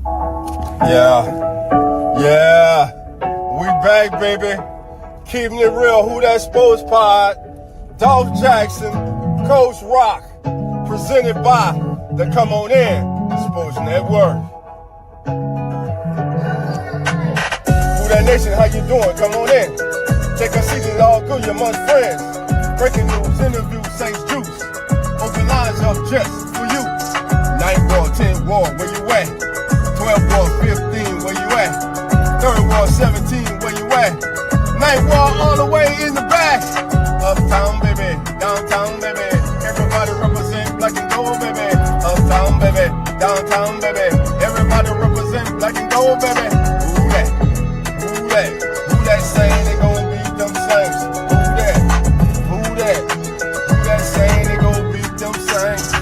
Yeah, we back, baby. Keeping it real. Who That Sports Pod? Dolph Jackson, Coach Rock, presented by the Come On In Sports Network. Who That Nation, how you doing? Come on in. Take a seat, it's all good, you're amongst friends. Breaking news, interviews, Saints Juice. Open lines up just for you. 9 ball, 10 ball, where you at? 12 ball, 15, where you at? 3rd ball, 17, where you at? 9th ball, all the way in the back. Uptown, baby, downtown, baby. Everybody represent black and gold, baby. Uptown, baby, downtown, baby. Everybody represent black and gold, baby. Who that? Who that? Who that saying they gon' beat them Saints? Who that? Who that? Who that saying they gon' beat them Saints?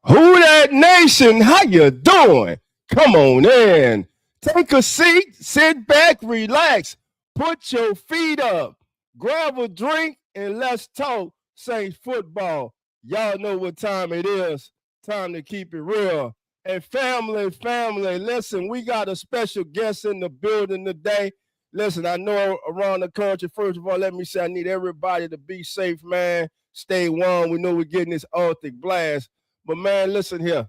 Who That Nation? How you doing? Come on in. Take a seat, sit back, relax, put your feet up, grab a drink, and let's talk Saints football. Y'all know what time it is. Time to keep it real. And family, listen, we got a special guest in the building today. Listen, I know around the country, first of all, let me say I need everybody to be safe, man. Stay warm. We know we're getting this Arctic blast. But, man, listen here.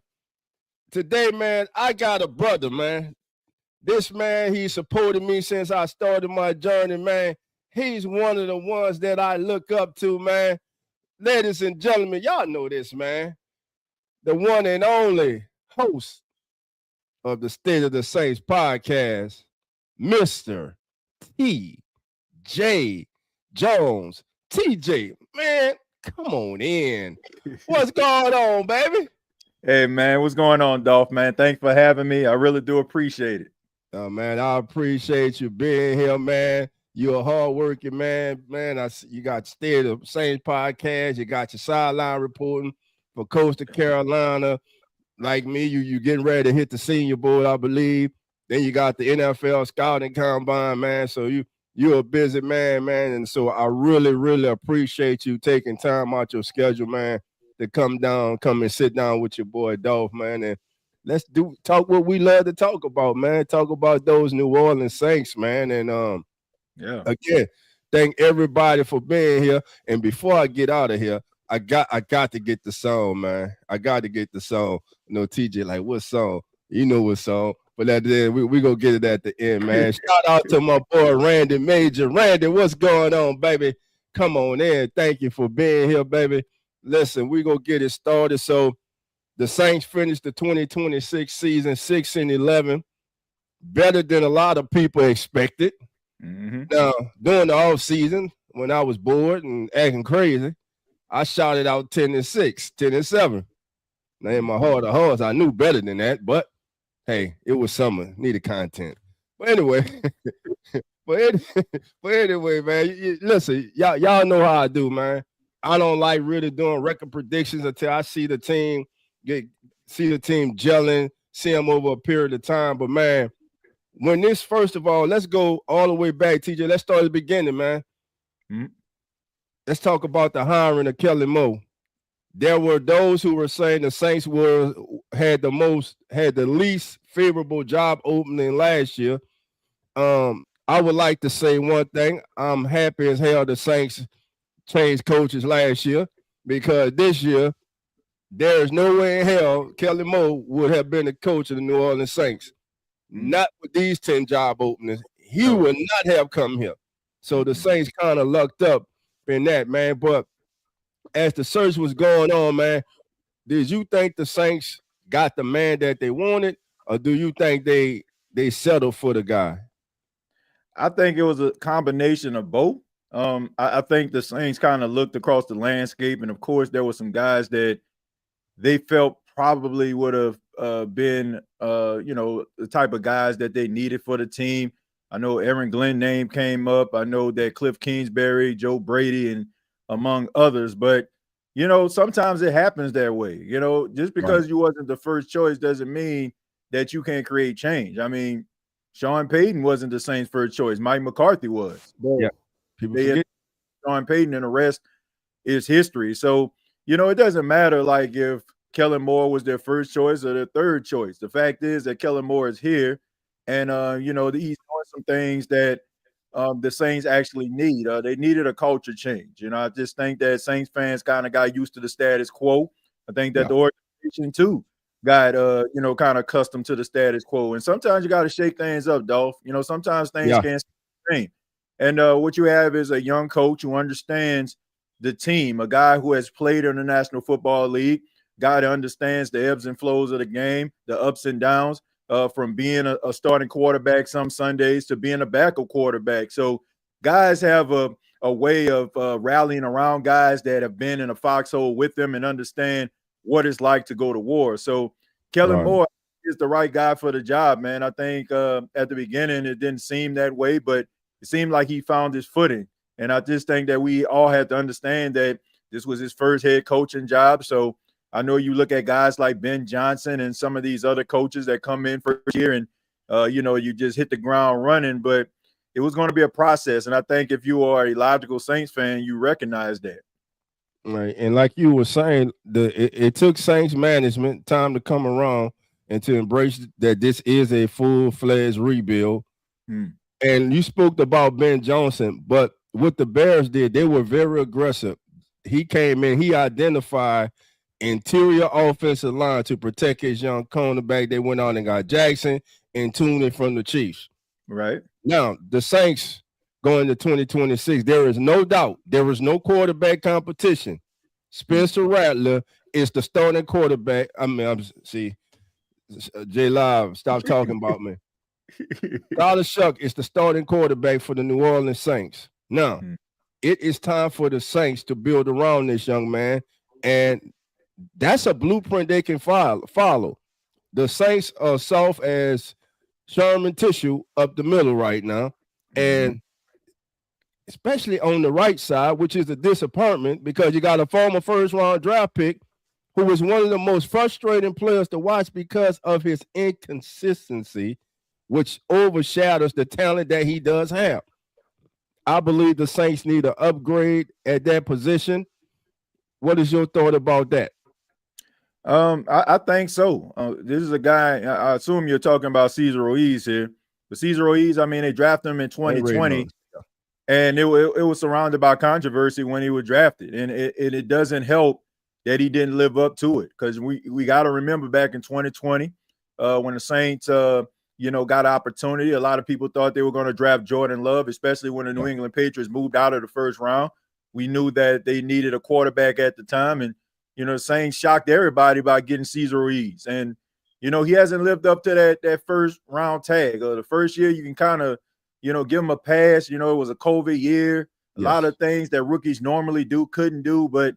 Today, man, I got a brother, man. This man, he supported me since I started my journey, man. He's one of the ones that I look up to, man. Ladies and gentlemen, y'all know this, man. The one and only host of the State of the Saints podcast, Mr. T.J. Jones. TJ, man, come on in. What's going on, baby? Hey, man, what's going on, Dolph, man? Thanks for having me. I really do appreciate it. Man, I appreciate you being here, man. You're a hardworking man. Man, you got State of the Saints podcast. You got your sideline reporting for Coastal Carolina. Like me, you getting ready to hit the Senior Bowl, I believe. Then you got the NFL scouting combine, man. So you're a busy man. And so I really appreciate you taking time out your schedule, man, to come and sit down with your boy Dolph, man. And let's talk what we love to talk about, man. Talk about those New Orleans Saints, man. And again, thank everybody for being here. And before I get out of here, I got to get the song, man. I got to get the song. You know, TJ, like, what song? You know what song. But at the end, we gonna get it at the end, man. Shout out to my boy Randy Major. Randy, what's going on, baby? Come on in. Thank you for being here, baby. Listen, we gonna get it started. So the Saints finished the 2026 season 6-11, better than a lot of people expected. Mm-hmm. Now, during the offseason, when I was bored and acting crazy, I shouted out 10-6, 10-7. Now, in my heart of hearts, I knew better than that, but hey, it was summer, needed content. But anyway, anyway, man, listen, y'all know how I do, man. I don't like really doing record predictions until I see the team gelling, see them over a period of time. But, man, when this, first of all, let's go all the way back, TJ. Let's start at the beginning, man. Mm-hmm. Let's talk about the hiring of Kellen Moore. There were those who were saying the Saints had the least favorable job opening last year. I would like to say one thing. I'm happy as hell the Saints changed coaches last year, because this year there is no way in hell Kellen Moore would have been the coach of the New Orleans Saints. Not with these 10 job openings. He would not have come here. So the Saints kind of lucked up in that, man. But as the search was going on, man, did you think the Saints got the man that they wanted, or do you think they settled for the guy? I think it was a combination of both. I think the Saints kind of looked across the landscape, and of course there were some guys that they felt probably would have been, the type of guys that they needed for the team. I know Aaron Glenn name came up. I know that Cliff Kingsbury, Joe Brady, and among others. But, sometimes it happens that way. Just because you wasn't the first choice doesn't mean that you can't create change. I mean, Sean Payton wasn't the Saints' first choice. Mike McCarthy was. Yeah. People forget Sean Payton, and the rest is history. So, it doesn't matter like if Kellen Moore was their first choice or their third choice. The fact is that Kellen Moore is here, and he's doing some things that the Saints actually need. They needed a culture change. I just think that Saints fans kind of got used to the status quo. I think that the organization too got kind of accustomed to the status quo. And sometimes you got to shake things up, Dolph. Sometimes things can't stay the same. And what you have is a young coach who understands the team, a guy who has played in the National Football League, guy that understands the ebbs and flows of the game, the ups and downs, from being a starting quarterback some Sundays to being a backup quarterback. So guys have a way of rallying around guys that have been in a foxhole with them and understand what it's like to go to war. So Kellen Moore is the right guy for the job, man. I think at the beginning it didn't seem that way, but it seemed like he found his footing. And I just think that we all have to understand that this was his first head coaching job. So I know you look at guys like Ben Johnson and some of these other coaches that come in first year and, you just hit the ground running, but it was going to be a process. And I think if you are a logical Saints fan, you recognize that. Right. And like you were saying, it took Saints management time to come around and to embrace that this is a full-fledged rebuild. And you spoke about Ben Johnson, but what the Bears did, they were very aggressive. He came in, he identified interior offensive line to protect his young cornerback. They went on and got Jackson and tuned in from the Chiefs. Right. Now, the Saints going to 2026, there is no doubt, there is no quarterback competition. Spencer Rattler is the starting quarterback. J Live, stop talking about me. Tyler Shough is the starting quarterback for the New Orleans Saints. Now, it is time for the Saints to build around this young man, and that's a blueprint they can follow. The Saints are soft as Sherman tissue up the middle right now, and especially on the right side, which is a disappointment because you got a former first-round draft pick who was one of the most frustrating players to watch because of his inconsistency, which overshadows the talent that he does have. I believe the Saints need an upgrade at that position. What is your thought about that? I think so. This is a guy, I assume you're talking about Cesar Ruiz here. But Cesar Ruiz, they drafted him in 2020, and it was surrounded by controversy when he was drafted. And it doesn't help that he didn't live up to it, because we got to remember back in 2020 when the Saints got opportunity. A lot of people thought they were going to draft Jordan Love, especially when the New England Patriots moved out of the first round. We knew that they needed a quarterback at the time, and the Saints shocked everybody by getting Cesar Ruiz. And he hasn't lived up to that first round tag. The first year you can kind of give him a pass. It was a COVID year. A lot of things that rookies normally couldn't do, but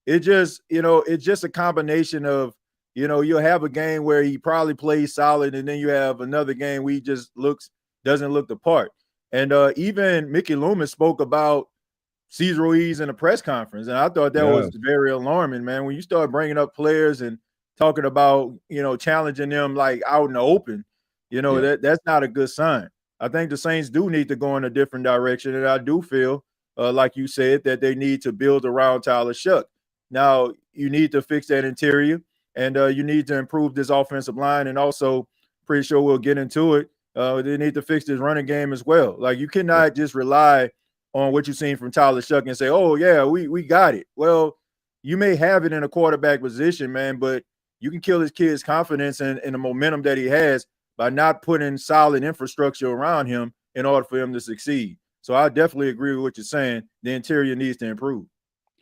it's just a combination of you'll have a game where he probably plays solid, and then you have another game where he just doesn't look the part. And even Mickey Loomis spoke about Cesar Ruiz in a press conference, and I thought that was very alarming, man. When you start bringing up players and talking about challenging them like out in the open, that's not a good sign. I think the Saints do need to go in a different direction, and I do feel like you said that they need to build around Tyler Shough. Now you need to fix that interior. And you need to improve this offensive line. And also, pretty sure we'll get into it, they need to fix this running game as well. Like, you cannot just rely on what you've seen from Tyler Shough and say, oh, yeah, we got it. Well, you may have it in a quarterback position, man, but you can kill his kid's confidence and the momentum that he has by not putting solid infrastructure around him in order for him to succeed. So I definitely agree with what you're saying. The interior needs to improve.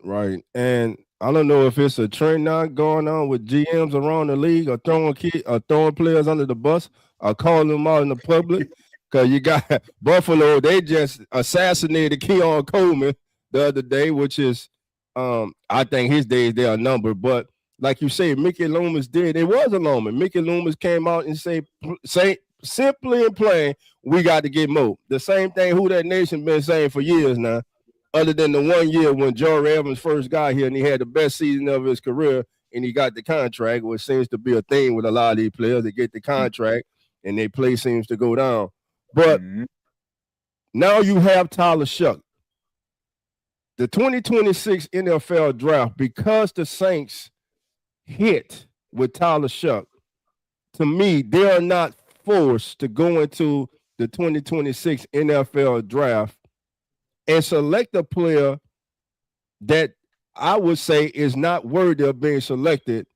Right. And I don't know if it's a trend now going on with GMs around the league or throwing players under the bus or calling them out in the public. Because you got Buffalo, they just assassinated Keon Coleman the other day, which is, I think his days they are numbered. But like you say, Mickey Loomis did. It was a moment. Mickey Loomis came out and say simply and plain, we got to get Mo. The same thing who Dat Nation been saying for years now. Other than the 1 year when Jory Evans first got here and he had the best season of his career and he got the contract, which seems to be a thing with a lot of these players. They get the contract and their play seems to go down. But now you have Tyler Shough. The 2026 NFL draft, because the Saints hit with Tyler Shough, to me, they are not forced to go into the 2026 NFL draft and select a player that I would say is not worthy of being selected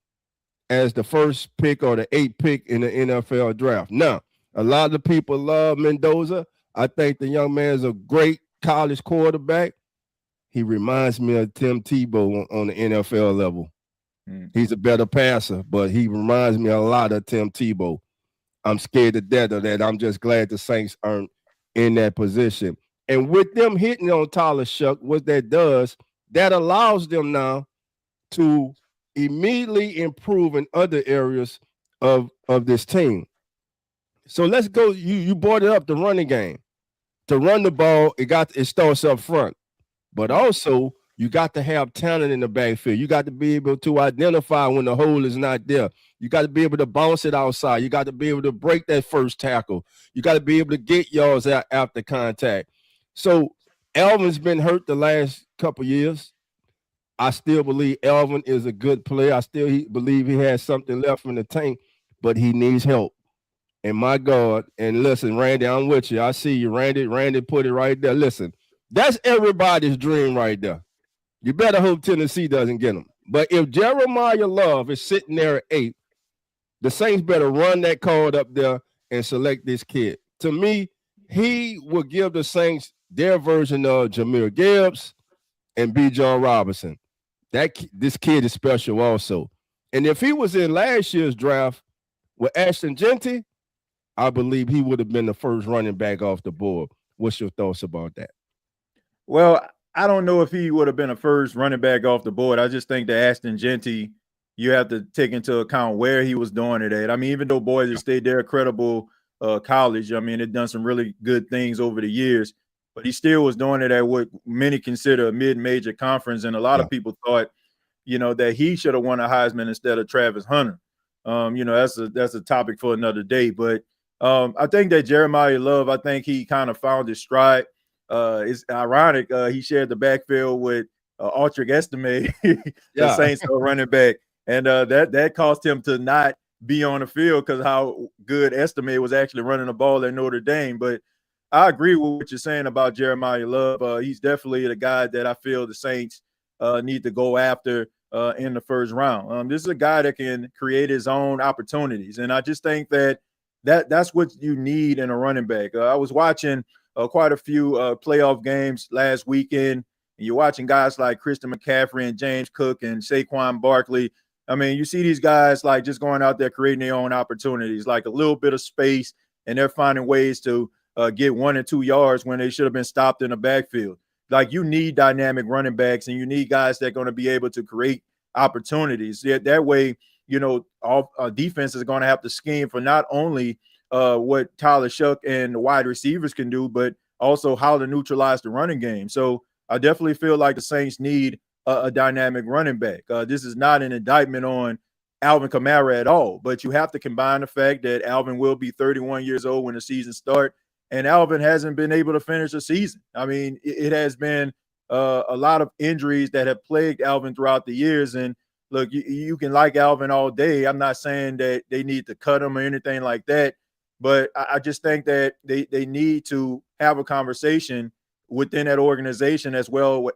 as the first pick or the 8th pick in the NFL draft. Now, a lot of people love Mendoza. I think the young man is a great college quarterback. He reminds me of Tim Tebow on the NFL level. He's a better passer, but he reminds me a lot of Tim Tebow. I'm scared to death of that. I'm just glad the Saints aren't in that position. And with them hitting on Tyler Shough, what that does, that allows them now to immediately improve in other areas of this team. So let's go. You brought it up, the running game. To run the ball, it starts up front. But also, you got to have talent in the backfield. You got to be able to identify when the hole is not there. You got to be able to bounce it outside. You got to be able to break that first tackle. You got to be able to get yards out after contact. So Alvin's been hurt the last couple years. I still believe Alvin is a good player. I still believe he has something left in the tank, but he needs help. And my God, and listen, Randy, I'm with you. I see you, Randy. Randy put it right there. Listen, that's everybody's dream right there. You better hope Tennessee doesn't get him. But if Jeremiah Love is sitting there at 8, the Saints better run that card up there and select this kid. To me, he will give the Saints their version of Jahmyr Gibbs and B. John Robinson. This kid is special also. And if he was in last year's draft with Ashton Genty, I believe he would have been the first running back off the board. What's your thoughts about that? Well, I don't know if he would have been a first running back off the board. I just think that Ashton Genty, you have to take into account where he was doing it at. I mean, even though Boise State, they're a credible college. I mean, they've done some really good things over the years, but he still was doing it at what many consider a mid-major conference. And a lot of people thought, that he should have won a Heisman instead of Travis Hunter. That's a topic for another day. But I think that Jeremiah Love, I think he kind of found his stride. It's ironic. He shared the backfield with Altrick Estime, the Saints running back. And that caused him to not be on the field because how good Estime was actually running the ball at Notre Dame. But I agree with what you're saying about Jeremiah Love. He's definitely the guy that I feel the Saints need to go after in the first round. This is a guy that can create his own opportunities. And I just think that's what you need in a running back. I was watching quite a few playoff games last weekend, and you're watching guys like Christian McCaffrey and James Cook and Saquon Barkley. I mean, you see these guys like just going out there creating their own opportunities, like a little bit of space, and they're finding ways to get 1 and 2 yards when they should have been stopped in the backfield. Like, you need dynamic running backs, and you need guys that are going to be able to create opportunities. That way, all defense is going to have to scheme for not only what Tyler Shough and the wide receivers can do, but also how to neutralize the running game. So I definitely feel like the Saints need a dynamic running back. This is not an indictment on Alvin Kamara at all, but you have to combine the fact that Alvin will be 31 years old when the season starts, and Alvin hasn't been able to finish a season. I mean, it has been a lot of injuries that have plagued Alvin throughout the years. And look, you can like Alvin all day. I'm not saying that they need to cut him or anything like that, but I just think that they need to have a conversation within that organization as well with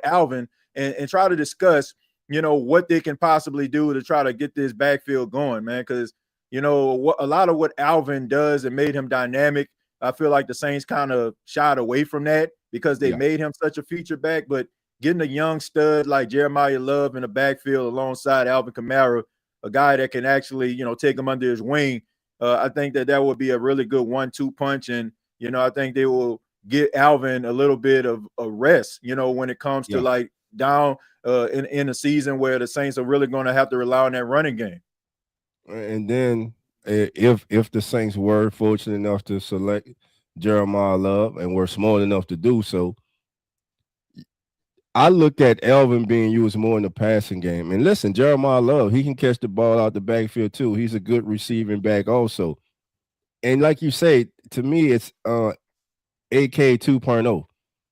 Alvin and try to discuss, what they can possibly do to try to get this backfield going, man. Because, a lot of what Alvin does and made him dynamic, I feel like the Saints kind of shied away from that because they made him such a feature back. But getting a young stud like Jeremiah Love in the backfield alongside Alvin Kamara, a guy that can actually, take him under his wing, I think that would be a really good 1-2 punch. And, I think they will get Alvin a little bit of a rest, when it comes to like down in a season where the Saints are really going to have to rely on that running game. And then if the Saints were fortunate enough to select Jeremiah Love and were smart enough to do so, I look at Alvin being used more in the passing game. And listen, Jeremiah Love, he can catch the ball out the backfield too. He's a good receiving back also. And like you say, to me, it's AK 2.0.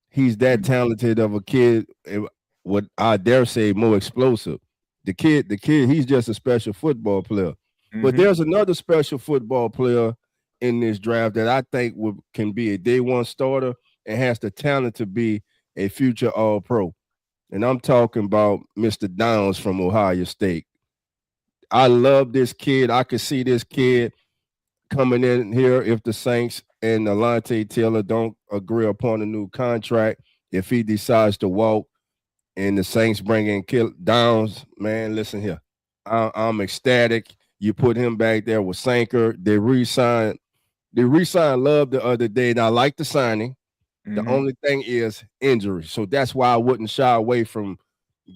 He's that talented of a kid, what I dare say, more explosive. The kid, he's just a special football player. But there's another special football player in this draft that I think can be a day one starter and has the talent to be a future All-Pro. And I'm talking about Mr. Downs from Ohio State. I love this kid. I could see this kid coming in here if the Saints and Alontae Taylor don't agree upon a new contract. If he decides to walk and the Saints bring in Downs, man, listen here. I'm ecstatic. You put him back there with Sanker. They re-signed Love the other day, and I like the signing. The only thing is injury. So that's why I wouldn't shy away from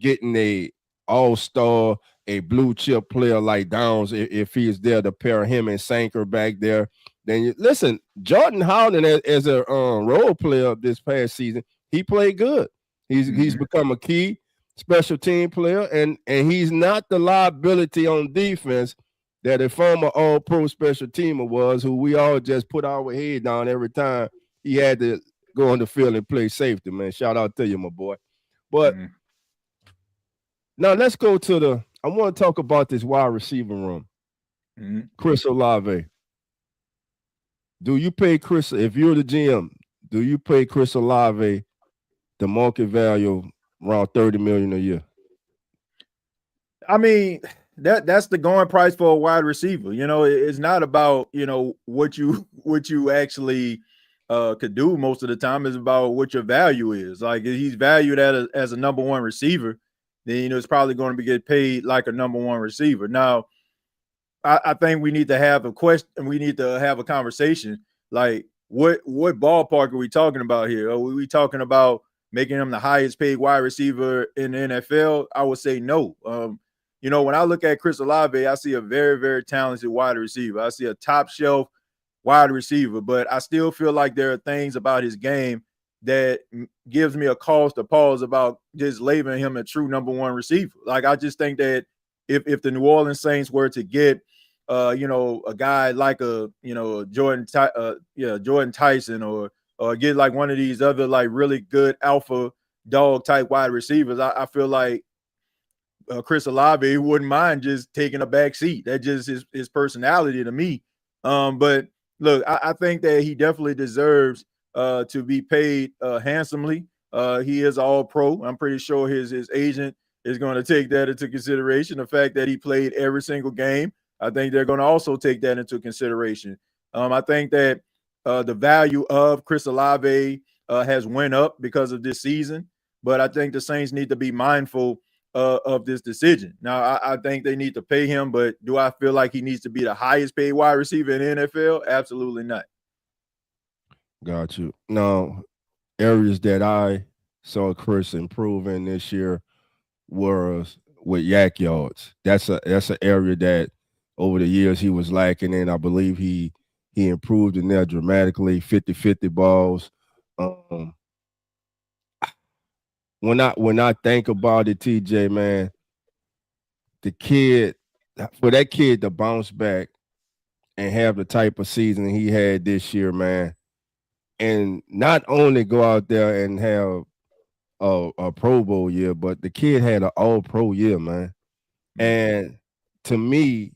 getting a all-star, a blue chip player like Downs if he is there to pair him and Sanker back there. Then listen, Jordan Howden as a role player this past season, he played good. He's become a key special team player, and he's not the liability on defense that a former All-Pro special teamer was, who we all just put our head down every time he had to go on the field and play safety, man. Shout out to you, my boy. But now let's go to I want to talk about this wide receiver room. Chris Olave. Do you pay Chris, if you're the GM, do you pay Chris Olave the market value around $30 million a year? I mean, that's the going price for a wide receiver. You know, it's not about, you know, what you actually could do most of the time. Is about what your value is. Like, if he's valued as a number one receiver, then, you know, it's probably going to get paid like a number one receiver. Now, I think we need to have a question, and we need to have a conversation. Like, what ballpark are we talking about here? Are we talking about making him the highest paid wide receiver in the NFL? I would say no. You know, when I look at Chris Olave, I see a very, very talented wide receiver. I see a top shelf wide receiver, but I still feel like there are things about his game that gives me a cause to pause about just labeling him a true number one receiver. Like, I just think that if the New Orleans Saints were to get, you know, a guy like Jordan Tyson, or get like one of these other like really good alpha dog type wide receivers, I feel like Chris Olave wouldn't mind just taking a back seat. That's just his personality to me. But look, I think that he definitely deserves to be paid handsomely. He is all pro. I'm pretty sure his agent is going to take that into consideration. The fact that he played every single game, I think they're going to also take that into consideration. I think that the value of Chris Olave has went up because of this season, but I think the Saints need to be mindful of this decision. Now, I think they need to pay him, but do I feel like he needs to be the highest paid wide receiver in the NFL? Absolutely not. Got you. Now, areas that I saw Chris improving this year was with yak yards. That's an area that over the years he was lacking in. I believe he improved in there dramatically. 50-50 balls. When I think about it, TJ, man, for that kid to bounce back and have the type of season he had this year, man, and not only go out there and have a Pro Bowl year, but the kid had an All-Pro year, man. And to me,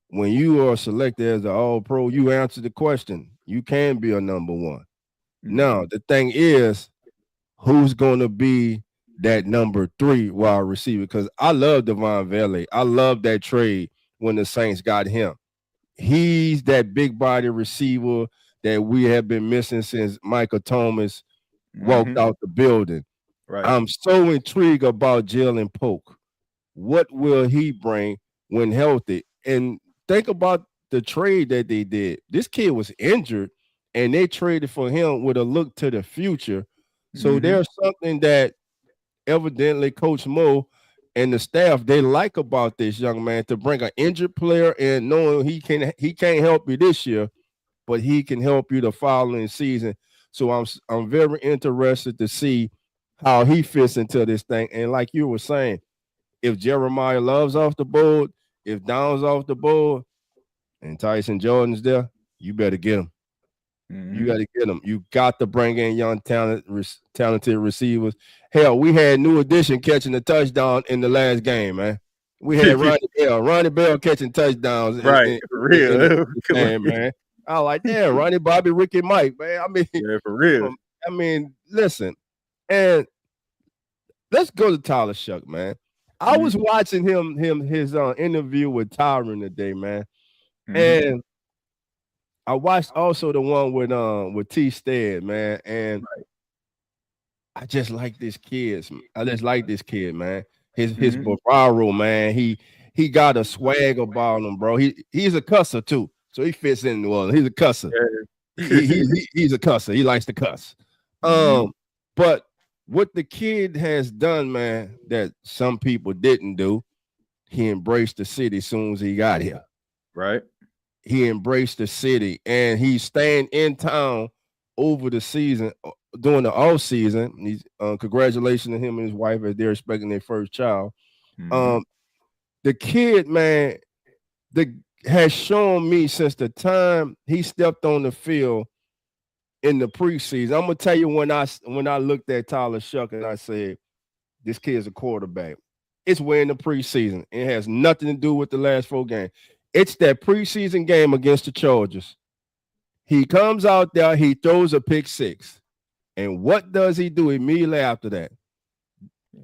when you are selected as an All-Pro, you answer the question. You can be a number one. Now, the thing is, who's going to be that number 3 wide receiver? Because I love Devon Valley. I love that trade when the Saints got him. He's that big body receiver that we have been missing since Michael Thomas walked out the building. Right. I'm so intrigued about Jalen Polk. What will he bring when healthy? And think about the trade that they did. This kid was injured, and they traded for him with a look to the future. So there's something that evidently Coach Moore and the staff, they like about this young man, to bring an injured player in, knowing he can't help you this year, but he can help you the following season. So I'm very interested to see how he fits into this thing. And like you were saying, if Jeremiah Love's off the board, if Downs off the board, and Tyson Jordan's there, you better get him. You got to get them. You got to bring in young, talented receivers. Hell, we had New Edition catching a touchdown in the last game, man. We had Ronnie Bell catching touchdowns. Right, for real. Man. I like, damn, Ronnie, Bobby, Ricky, Mike, man. I mean, yeah, for real. Listen, and let's go to Tyler Shough, man. I was watching his interview with Tyron today, man. And I watched also the one with T Stead, man. And I just like this kid. I just like this kid, man. His bravado, man. He got a swag about him, bro. He's a cusser too. So he fits in well. He's a cusser. Yeah. He's a cusser. He likes to cuss. But what the kid has done, man, that some people didn't do, he embraced the city as soon as he got here. Right. He embraced the city, and he's staying in town over the season, during the off season. He's congratulations to him and his wife as they're expecting their first child. The kid, man, has shown me since the time he stepped on the field in the preseason. I'm gonna tell you when I looked at Tyler Shough and I said, this kid's a quarterback. It's way in the preseason. It has nothing to do with the last 4 games. It's that preseason game against the Chargers. He comes out there, he throws a pick 6. And what does he do immediately after that?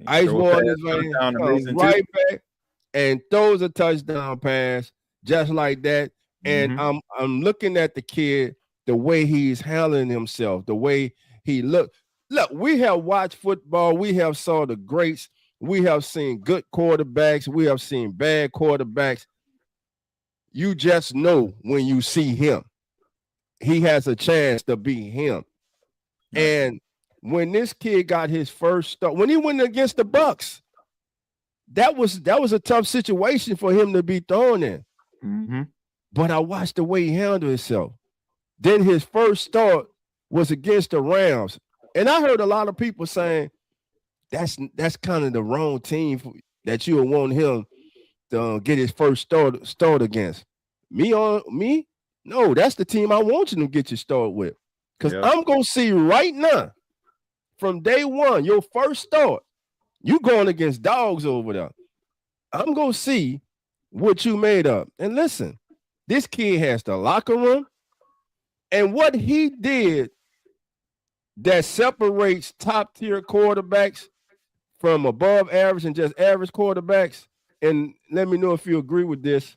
Ice water his vein, right back and throws a touchdown pass just like that. And I'm looking at the kid, the way he's handling himself, the way he look. Look, we have watched football. We have saw the greats. We have seen good quarterbacks. We have seen bad quarterbacks. You just know when you see him, he has a chance to be him. And when this kid got his first start, when he went against the Bucks, that was a tough situation for him to be thrown in. But I watched the way he handled himself. Then his first start was against the Rams. And I heard a lot of people saying that's kind of the wrong team that you would want him to get his first start against. Me? No, that's the team I want you to get your start with. Because I'm going to see right now, from day one, your first start, you going against dogs over there. I'm going to see what you made of. And listen, this kid has the locker room. And what he did that separates top-tier quarterbacks from above average and just average quarterbacks, and let me know if you agree with this,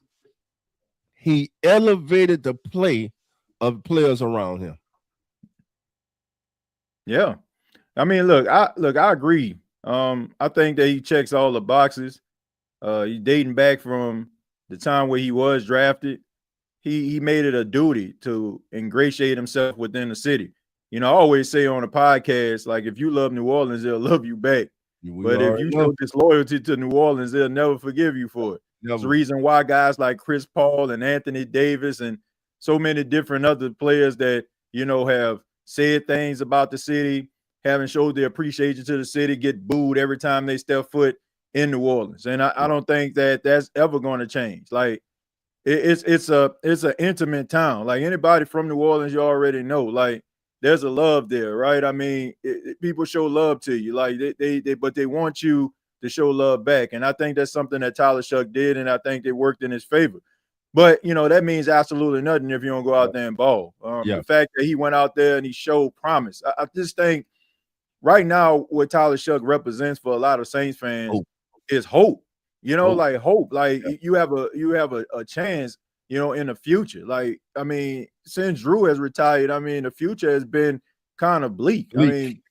he elevated the play of players around him. Yeah. I mean, look, I agree. I think that he checks all the boxes. He's dating back from the time where he was drafted. He made it a duty to ingratiate himself within the city. You know, I always say on a podcast, like, if you love New Orleans, they'll love you back. But if you show disloyalty to New Orleans, they'll never forgive you for it. It's the reason why guys like Chris Paul and Anthony Davis and so many different other players that, you know, have said things about the city, haven't showed their appreciation to the city, get booed every time they step foot in New Orleans. And I don't think that that's ever going to change. Like, it's an intimate town. Like, anybody from New Orleans, you already know, like, there's a love there, right? I mean, people show love to you, like but they want you to show love back. And I think that's something that Tyler Shough did, and I think it worked in his favor. But, you know, that means absolutely nothing if you don't go out there and ball. The fact that he went out there and he showed promise. I just think right now what Tyler Shough represents for a lot of Saints fans is hope. You know, like hope. Like, you have a chance, you know, in the future. Like, I mean, since Drew has retired, I mean, the future has been kind of bleak. I mean,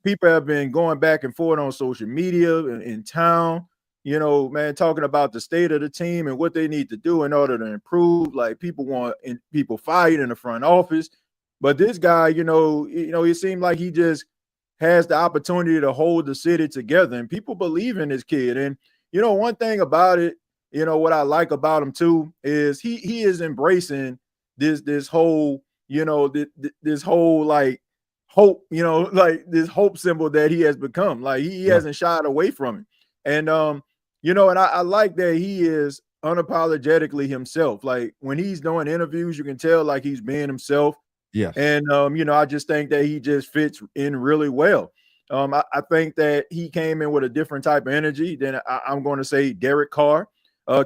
people have been going back and forth on social media and in town, you know, man, talking about the state of the team and what they need to do in order to improve. Like, people fired in the front office. But this guy, you know, it seemed like he just has the opportunity to hold the city together, and people believe in this kid. And, you know, one thing about it, you know, what I like about him too is he is embracing this whole, you know, this whole like hope, you know, like this hope symbol that he has become. Like, he hasn't shied away from it. And you know, and I like that he is unapologetically himself. Like, when he's doing interviews, you can tell like he's being himself. Yeah. And you know, I just think that he just fits in really well. I think that he came in with a different type of energy than I'm going to say Derek Carr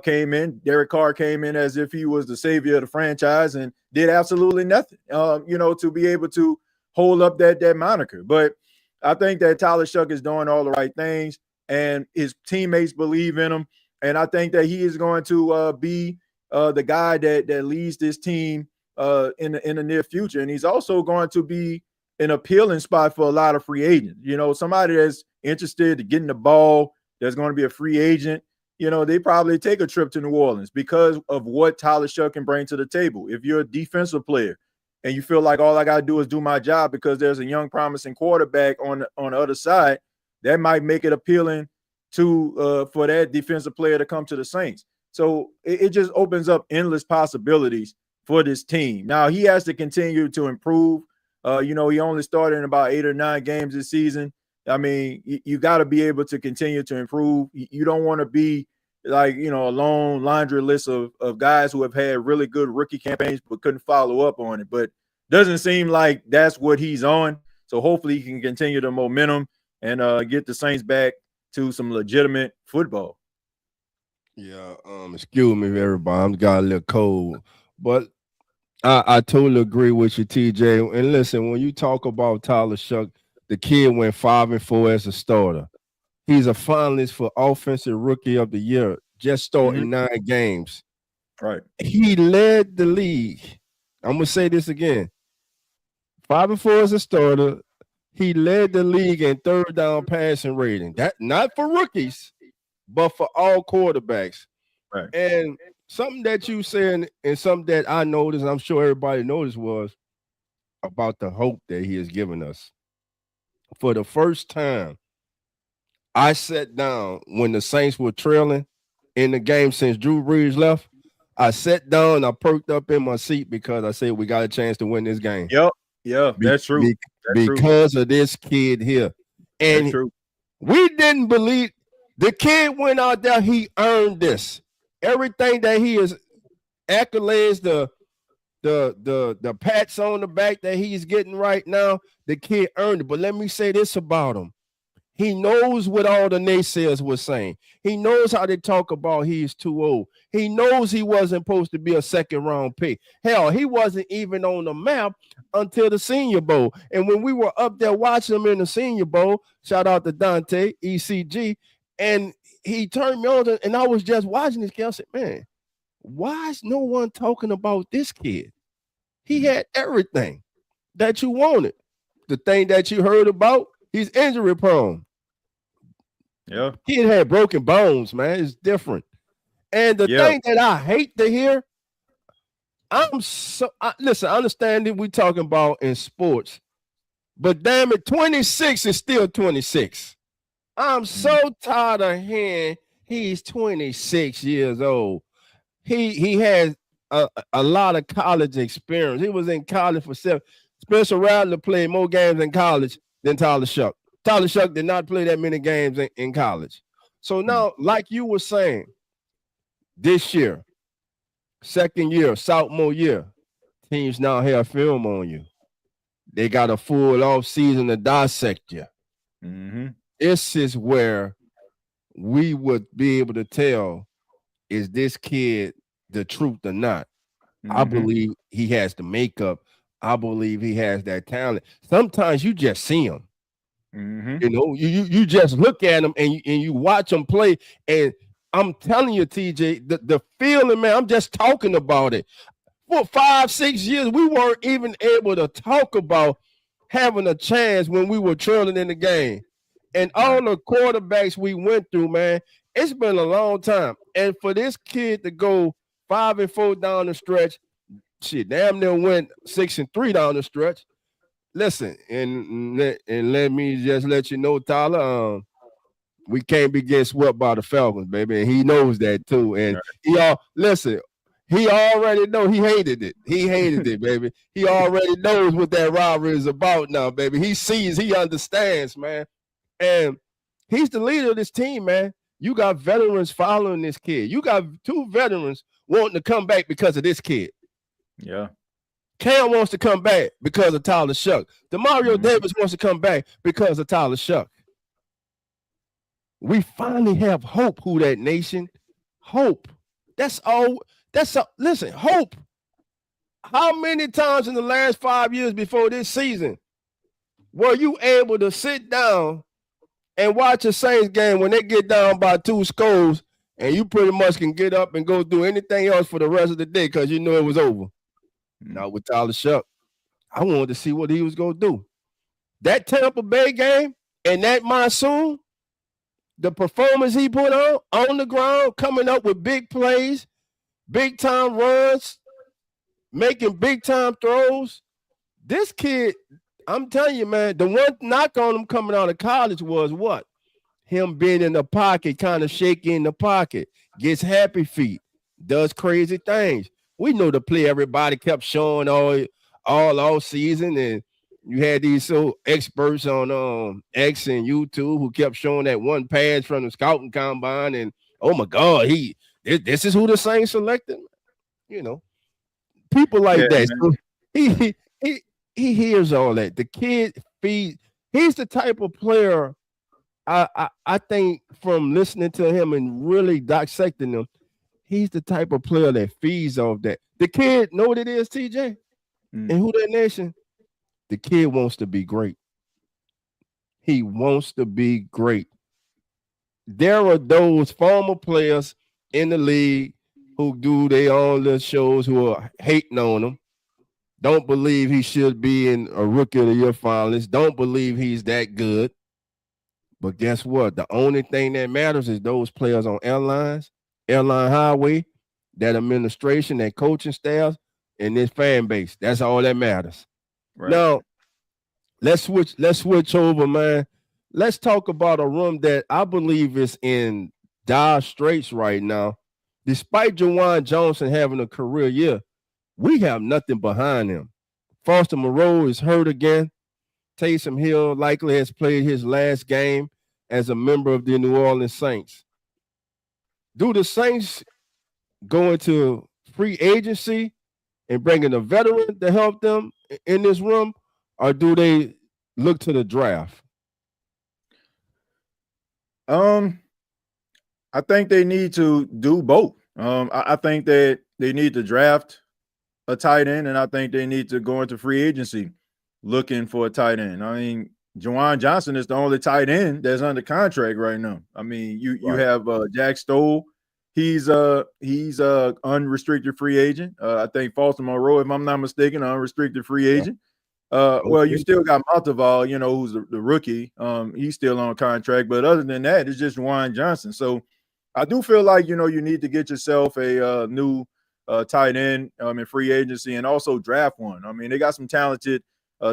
came in. Derek Carr came in as if he was the savior of the franchise and did absolutely nothing, to be able to hold up that moniker. But I think that Tyler Shough is doing all the right things, and his teammates believe in him. And I think that he is going to be the guy that leads this team in the near future. And he's also going to be an appealing spot for a lot of free agents. Somebody that's interested in getting the ball, that's going to be a free agent. They probably take a trip to New Orleans because of what Tyler Shough can bring to the table. If you're a defensive player and you feel like all I got to do is do my job because there's a young, promising quarterback on the other side, that might make it appealing to for that defensive player to come to the Saints. So it just opens up endless possibilities for this team. Now, he has to continue to improve. He only started in about 8 or 9 games this season. I mean, you got to be able to continue to improve. You don't want to be like, a long laundry list of guys who have had really good rookie campaigns but couldn't follow up on it. But doesn't seem like that's what he's on. So hopefully he can continue the momentum and get the Saints back to some legitimate football. Yeah, excuse me, everybody. I'm got a little cold, but I totally agree with you, TJ. And listen, when you talk about Tyler Shough, the kid went 5-4 as a starter. He's a finalist for Offensive Rookie of the Year, just starting 9 games. Right. He led the league. I'm gonna say this again: 5-4 as a starter. He led the league in third down passing rating. That not for rookies, but for all quarterbacks. Right. And something that you said and something that I noticed, and I'm sure everybody noticed, was about the hope that he has given us. For the first time, I sat down when the Saints were trailing in the game since Drew Brees left. I sat down, I perked up in my seat because I said we got a chance to win this game. Yep. Yeah, that's true. Because of this kid here. And we didn't believe the kid went out there, he earned this. Everything that he is accolades, the pats on the back that he's getting right now, the kid earned it. But let me say this about him. He knows what all the naysayers were saying. He knows how they talk about he's too old. He knows he wasn't supposed to be a second-round pick. Hell, he wasn't even on the map until the Senior Bowl. And when we were up there watching him in the Senior Bowl, shout out to Dante, ECG, and he turned me on, and I was just watching this kid. I said, man, why is no one talking about this kid? He had everything that you wanted. The thing that you heard about, he's injury prone. Yeah. He had broken bones, man. It's different. And the thing that I hate to hear, listen, I understand that we're talking about in sports, but damn it, 26 is still 26. I'm so tired of hearing he's 26 years old. He has a lot of college experience. He was in college for 7. Spencer Rattler played more games in college than Tyler Shough. Tyler Shough did not play that many games in college. So now, like you were saying, this year, second year, sophomore year, teams now have film on you. They got a full off season to dissect you. Mm-hmm. This is where we would be able to tell, is this kid the truth or not? Mm-hmm. I believe he has the makeup. I believe he has that talent. Sometimes you just see him. Mm-hmm. You just look at him and you watch him play. And I'm telling you, TJ, the feeling, man, I'm just talking about it. For 5-6 years, we weren't even able to talk about having a chance when we were trailing in the game. And all the quarterbacks we went through, man, it's been a long time. And for this kid to go 5-4 down the stretch, shit, damn near went 6-3 down the stretch. Listen, and let me just let you know, Tyler, we can't be getting swept by the Falcons, baby, and he knows that too. And he already know he hated it. He hated it, baby. He already knows what that rivalry is about now, baby. He sees, he understands, man. And he's the leader of this team, man. You got veterans following this kid. You got 2 veterans wanting to come back because of this kid. Yeah. Cam wants to come back because of Tyler Shough. DeMario Davis wants to come back because of Tyler Shough. We finally have hope, who that nation. Hope. That's all. Listen, hope. How many times in the last 5 years before this season were you able to sit down and watch a Saints game when they get down by 2 scores and you pretty much can get up and go do anything else for the rest of the day because you knew it was over? Not with Tyler Shough. I wanted to see what he was going to do. That Tampa Bay game and that monsoon, the performance he put on the ground, coming up with big plays, big time runs, making big time throws. This kid, I'm telling you, man, the one knock on him coming out of college was what? Him being in the pocket, kind of shaky in the pocket, gets happy feet, does crazy things. We know the play everybody kept showing all season, and you had these experts on X and YouTube who kept showing that one pass from the scouting combine, and oh my God, this is who the Saints selected. You know, people like that. So he hears all that. The kid he's the type of player I think from listening to him and really dissecting him, he's the type of player that feeds off that. The kid know what it is, TJ, and who that nation. The kid wants to be great. He wants to be great. There are those former players in the league who do their own little shows who are hating on him. Don't believe he should be in a Rookie of the Year finalist. Don't believe he's that good. But guess what? The only thing that matters is those players on airline highway, that administration, that coaching staff, and this fan base. That's all that matters. Right. Now, let's switch over, man. Let's talk about a room that I believe is in dire straits right now. Despite Juwan Johnson having a career year, we have nothing behind him. Foster Moreau is hurt again. Taysom Hill likely has played his last game as a member of the New Orleans Saints. Do the Saints go into free agency and bring in a veteran to help them in this room, or do they look to the draft? I think they need to do both. I think that they need to draft a tight end, and I think they need to go into free agency looking for a tight end. I mean, Juwan Johnson is the only tight end that's under contract right now. I mean, you have Jack Stoll. He's unrestricted free agent. I think Foster Moreau, if I'm not mistaken, unrestricted free agent. Well, you still got Monteval, who's the rookie. He's still on contract, but other than that, it's just Juwan Johnson. So I do feel like you need to get yourself a new tight end in free agency, and also draft one. I mean, they got some talented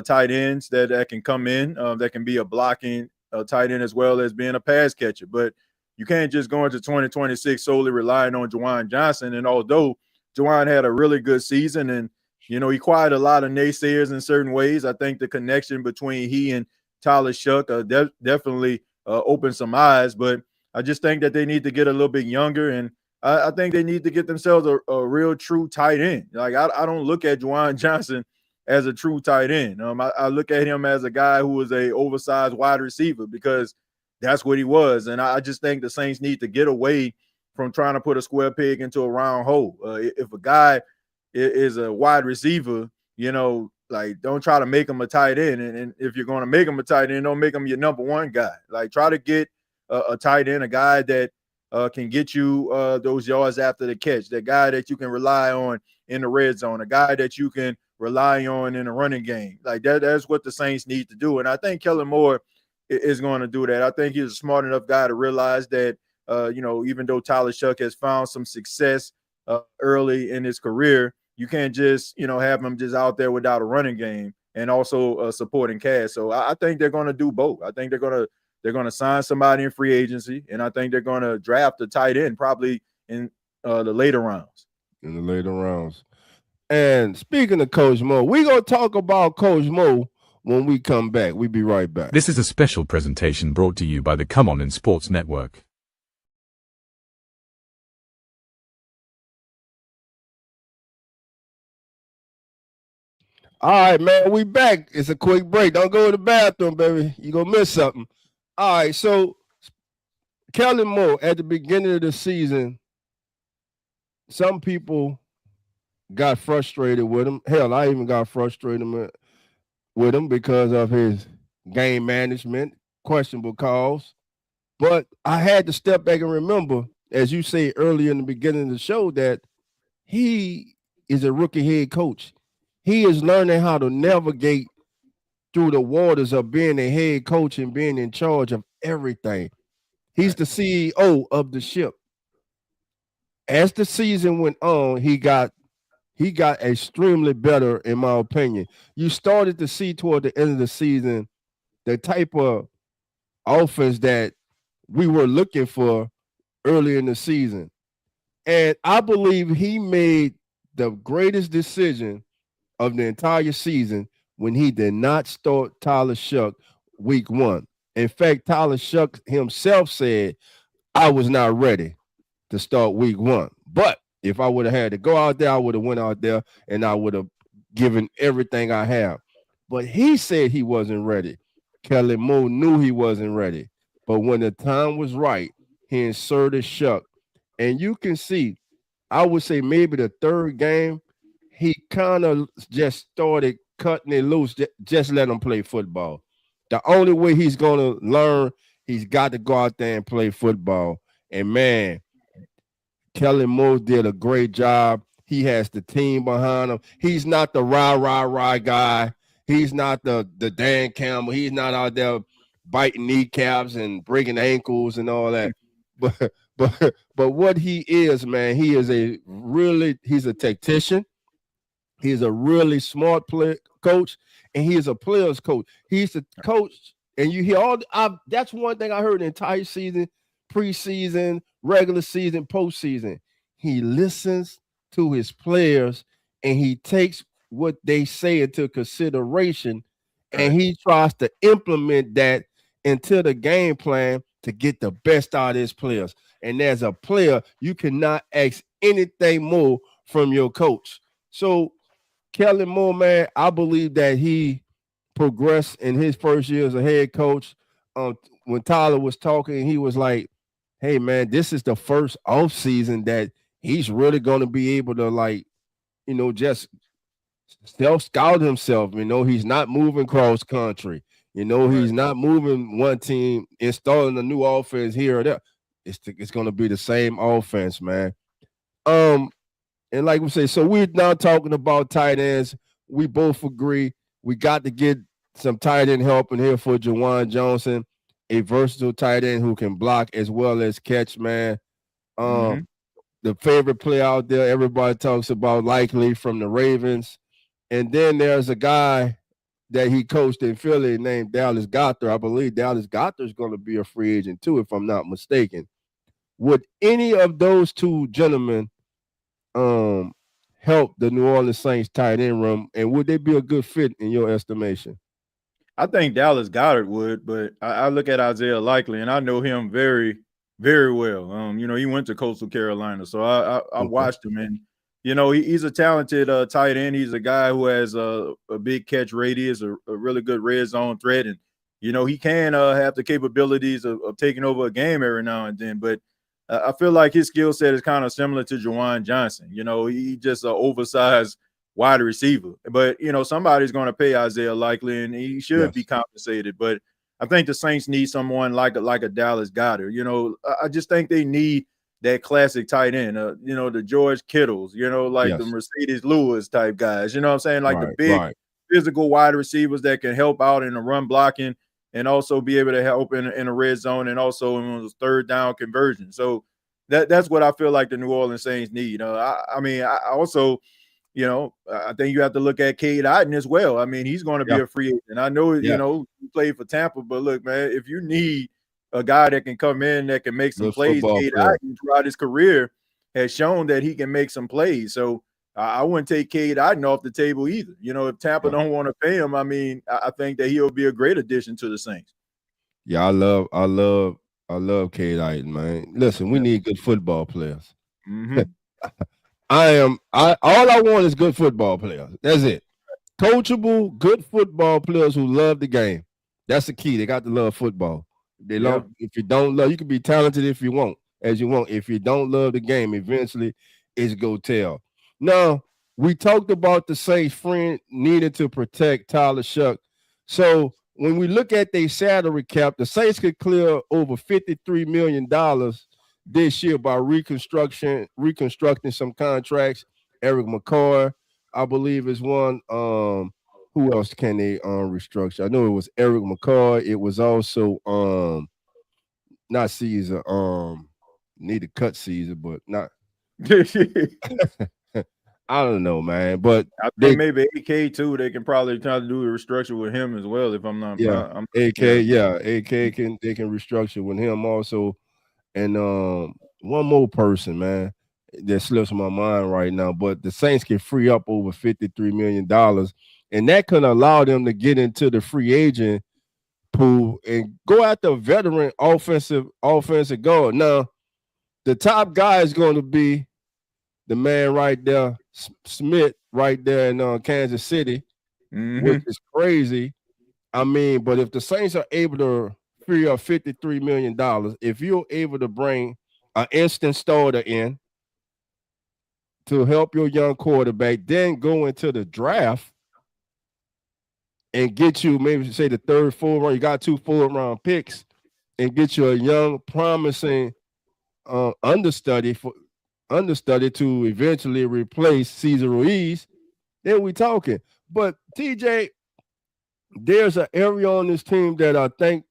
tight ends that can come in, that can be a blocking tight end as well as being a pass catcher. But you can't just go into 2026 solely relying on Juwan Johnson. And although Juwan had a really good season and, he quieted a lot of naysayers in certain ways, I think the connection between he and Tyler Shough definitely opened some eyes. But I just think that they need to get a little bit younger, and I think they need to get themselves a real true tight end. Like, I don't look at Juwan Johnson as a true tight end. I look at him as a guy who was a oversized wide receiver, because that's what he was. And I just think the Saints need to get away from trying to put a square peg into a round hole. If a guy is a wide receiver, like, don't try to make him a tight end. And if you're going to make him a tight end, don't make him your number one guy. Like, try to get a tight end, a guy that can get you those yards after the catch, that guy that you can rely on in the red zone, a guy that you can rely on in the running game. Like, that's what the Saints need to do. And I think Kellen Moore is going to do that. I think he's a smart enough guy to realize that, even though Tyler Shough has found some success early in his career, you can't just, have him just out there without a running game and also supporting cast. So I think they're going to do both. I think they're going to sign somebody in free agency, and I think they're going to draft a tight end probably in the later rounds. In the later rounds. And speaking of Coach Mo, we're going to talk about Coach Mo when we come back. We'll be right back. This is a special presentation brought to you by the Come On in Sports Network. All right, man, we back. It's a quick break. Don't go to the bathroom, baby. You're going to miss something. All right, so Kellen Moore, at the beginning of the season, some people got frustrated with him. Hell, I even got frustrated with him because of his game management, questionable calls. But I had to step back and remember, as you say earlier in the beginning of the show, that he is a rookie head coach. He is learning how to navigate through the waters of being a head coach and being in charge of everything. He's the CEO of the ship. As the season went on, he got extremely better, in my opinion. You started to see toward the end of the season the type of offense that we were looking for early in the season. And I believe he made the greatest decision of the entire season when he did not start Tyler Shough week 1. In fact, Tyler Shough himself said, I was not ready to start week 1. But if I would have had to go out there, I would have went out there and I would have given everything I have. But he said he wasn't ready. Kellen Moore knew he wasn't ready. But when the time was right, he inserted Shough. And you can see, I would say maybe the third game, he kind of just started cutting it loose. Just let him play football. The only way he's going to learn, he's got to go out there and play football. And, man, Kellen Moore did a great job. He has the team behind him. He's not the rah guy. He's not the Dan Campbell. He's not out there biting kneecaps and breaking ankles and all that. But what he is, man, he's a tactician. He's a really smart coach, and he is a player's coach. He's the coach, and you hear that's one thing I heard the entire season, preseason, regular season, postseason. He listens to his players, and he takes what they say into consideration, and he tries to implement that into the game plan to get the best out of his players. And as a player, you cannot ask anything more from your coach. So Kellen Moore, man, I believe that he progressed in his first year as a head coach. When Tyler was talking, he was like, hey, man, this is the first offseason that he's really going to be able to, just self-scout himself. He's not moving cross country. He's not moving one team, installing a new offense here or there. It's going to be the same offense, man. And like we say, so we're now talking about tight ends. We both agree we got to get some tight end help in here for Juwan Johnson, a versatile tight end who can block as well as catch, man. The favorite player out there, everybody talks about, likely from the Ravens. And then there's a guy that he coached in Philly named Dallas Goedert. I believe Dallas Goedert is going to be a free agent too, if I'm not mistaken. Would any of those two gentlemen help the New Orleans Saints tight end room, and would they be a good fit in your estimation? I think Dallas Goedert would, but I look at Isaiah Likely, and I know him very, very well. He went to Coastal Carolina, so I watched him, and he's a talented tight end. He's a guy who has a big catch radius, a really good red zone threat, and he can have the capabilities of taking over a game every now and then, but I feel like his skill set is kind of similar to Juwan Johnson. He just an oversized wide receiver. But, somebody's going to pay Isaiah Likely, and he should be compensated. But I think the Saints need someone like a Dallas Goedert. I just think they need that classic tight end, the George Kittles, the Mercedes Lewis type guys. You know what I'm saying? Like the big physical wide receivers that can help out in the run blocking and also be able to help in a red zone and also in those third down conversions. So that's what I feel like the New Orleans Saints need. I also, I think you have to look at Cade Otton as well. I mean, he's going to be a free agent. I know, he played for Tampa, but look, man, if you need a guy that can come in that can make some plays, Cade Otton throughout his career has shown that he can make some plays. So I wouldn't take Cade Otton off the table either. If Tampa don't want to pay him, I mean, I think that he'll be a great addition to the Saints. Yeah, I love Cade Otton, man. Listen, we need good football players. Mm-hmm. all I want is good football players. That's it. coachable, good football players who love the game. That's the key. They got to love football. They love. If you don't love, you can be talented if you want, as you want. If you don't love the game, eventually it's go tell. Now we talked about the Saints' friend needing to protect Tyler Shough. So when we look at their salary cap, the Saints could clear over $53 million this year by reconstructing some contracts. Eric McCoy, I believe, is one. Who else can they restructure? I know it was Eric McCoy. It was also not Caesar. Need to cut Caesar, but not. I don't know, man. But I think maybe AK too. They can probably try to do a restructure with him as well. If I'm not, AK, AK can restructure with him also, and one more person, man, that slips my mind right now. But the Saints can free up over $53 million, and that could allow them to get into the free agent pool and go after a veteran offensive guard. Now, the top guy is going to be the man right there, Smith, right there in Kansas City, which is crazy. I mean, but if the Saints are able to free up $53 million, if you're able to bring an instant starter in to help your young quarterback, then go into the draft and get you maybe say the third, fourth round, you got 2 4th-round picks, and get you a young, promising understudy to eventually replace Cesar Ruiz, then we talking. But TJ, there's an area on this team that I think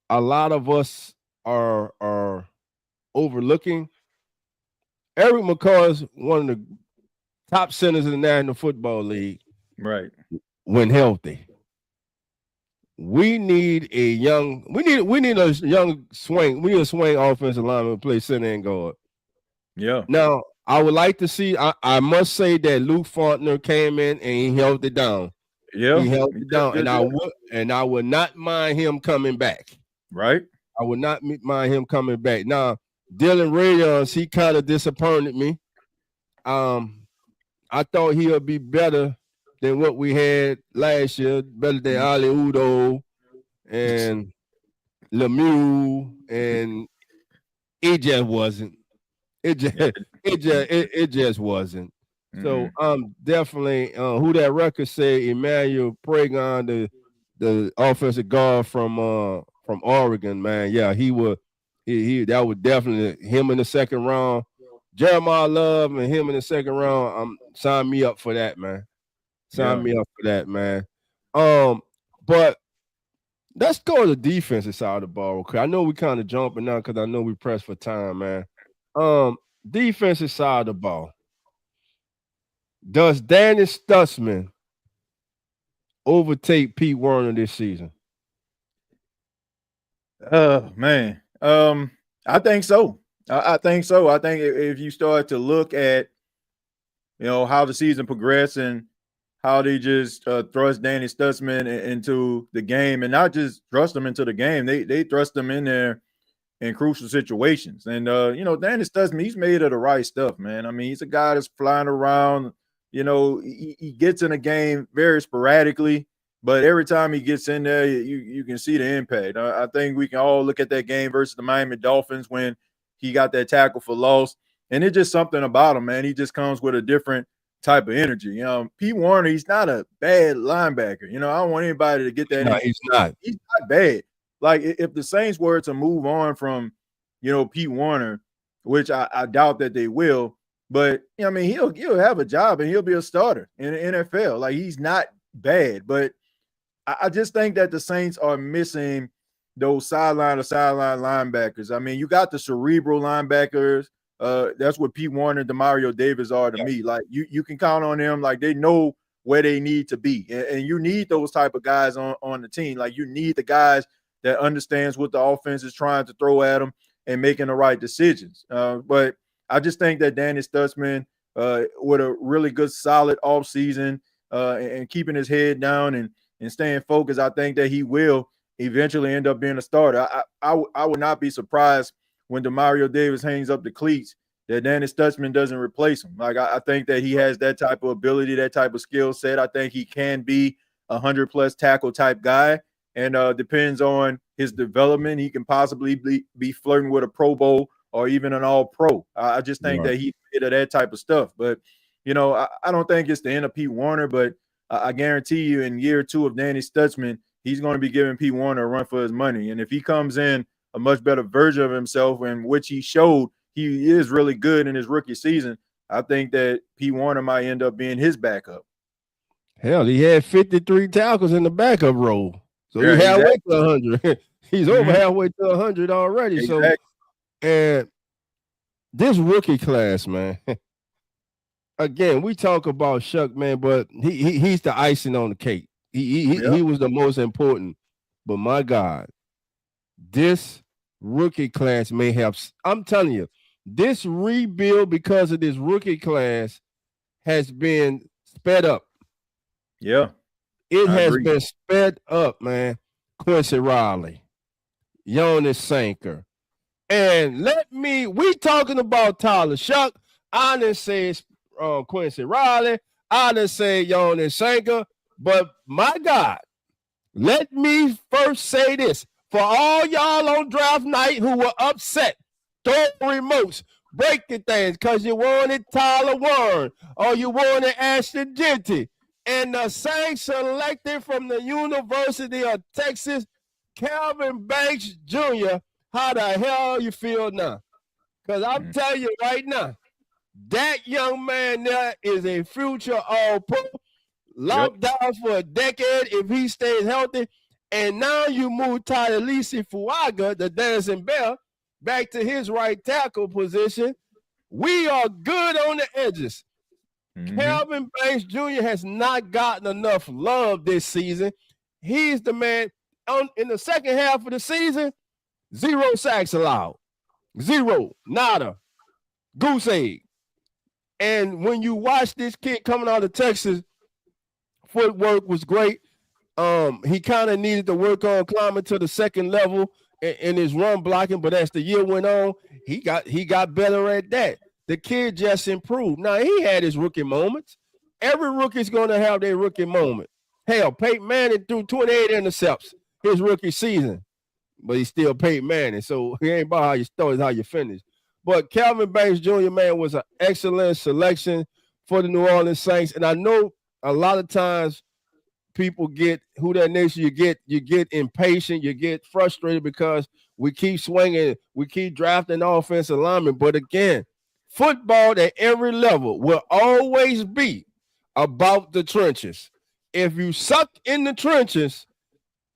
a lot of us are overlooking. Eric McCoy is one of the top centers in the National Football League. Right. When healthy. We need a young swing. We need a swing offensive lineman to play center and guard. Yeah. Now, I would like to see, I must say that Luke Faulkner came in and he held it down. Yeah. He held it down. And I would not mind him coming back. Right. I would not mind him coming back. Now, Dylan Rayons, he kind of disappointed me. I thought he'll be better than what we had last year, better than Ali Udo and Lemieux, and it just wasn't. It just wasn't. So definitely who that record say, Emmanuel Pragon, the offensive guard from Oregon, man. Yeah, he that would definitely him in the second round. Jeremiah Love and him in the second round. Sign me up for that, man. Sign me up for that, man. But let's go to the defensive side of the ball. Okay, I know we kind of jumping now because I know we pressed for time, man. Defensive side of the ball. Does Danny Stutzman overtake Pete Werner this season? Man. I think so. I think so. I think if you start to look at, how the season progressed and how they just thrust Danny Stutzman into the game, and not just thrust him into the game, they thrust him in there in crucial situations. And Danny Stutzman, he's made of the right stuff, man. I mean, he's a guy that's flying around. He gets in a game very sporadically, but every time he gets in there, you can see the impact. I think we can all look at that game versus the Miami Dolphins when he got that tackle for loss, and it's just something about him, man. He just comes with a different type of energy. Pete Werner, he's not a bad linebacker. I don't want anybody to get that. No, he's not. He's not bad. Like, if the Saints were to move on from, Pete Werner, which I doubt that they will, but he'll have a job and he'll be a starter in the NFL. Like, he's not bad, but I just think that the Saints are missing those sideline linebackers. I mean, you got the cerebral linebackers. That's what Pete Werner and Demario Davis are to me. Like, you can count on them. Like, they know where they need to be, and you need those type of guys on the team. Like, you need the guys that understands what the offense is trying to throw at them and making the right decisions. But I just think that Danny Stutzman, with a really good, solid offseason and keeping his head down and staying focused, I think that he will eventually end up being a starter. I would not be surprised when Demario Davis hangs up the cleats that Danny Stutzman doesn't replace him. Like, I think that he has that type of ability, that type of skill set. I think he can be a 100-plus tackle type guy, and depends on his development. He can possibly be flirting with a Pro Bowl or even an All-Pro. I just think that he's fit of that type of stuff. But, I don't think it's the end of Pete Werner, but I guarantee you in year 2 of Danny Stutzman, he's going to be giving Pete Werner a run for his money. And if he comes in a much better version of himself, in which he showed he is really good in his rookie season, I think that Pete Werner might end up being his backup. Hell, he had 53 tackles in the backup role. So he's halfway to 100. He's over halfway to 100 already. Exactly. So, and this rookie class, man, again, we talk about Shough, man, but he's the icing on the cake. He was the most important. But my God, this rookie class may have, I'm telling you, this rebuild because of this rookie class has been sped up. Yeah. It has been sped up, man. Quincy Riley, Jonas Sanker. And we talking about Tyler Shough. I didn't say Quincy Riley. I didn't say Jonas Sanker. But my God, let me first say this. For all y'all on draft night who were upset, throw remotes, breaking things because you wanted Tyler Warren or you wanted Ashton Genty. And the Saints selected from the University of Texas, Calvin Banks Jr. How the hell you feel now? Because I'm telling you right now, that young man there is a future All-Pro, locked down for a decade if he stays healthy. And now you move Tadalisi Fuaga, the dancing bear, back to his right tackle position. We are good on the edges. Calvin Banks Jr. has not gotten enough love this season. He's the man. In the second half of the season, 0 sacks allowed. 0. Nada. Goose egg. And when you watch this kid coming out of Texas, footwork was great. He kind of needed to work on climbing to the second level in his run blocking, but as the year went on, he got better at that. The kid just improved. Now, he had his rookie moments. Every rookie's going to have their rookie moment. Hell, Peyton Manning threw 28 intercepts his rookie season, but he's still Peyton Manning, so he ain't about how you start, it's how you finish. But Calvin Banks Jr., man, was an excellent selection for the New Orleans Saints, and I know a lot of times people get who that nation, you get impatient, you get frustrated because we keep swinging, we keep drafting offensive linemen. But again, football at every level will always be about the trenches. If you suck in the trenches,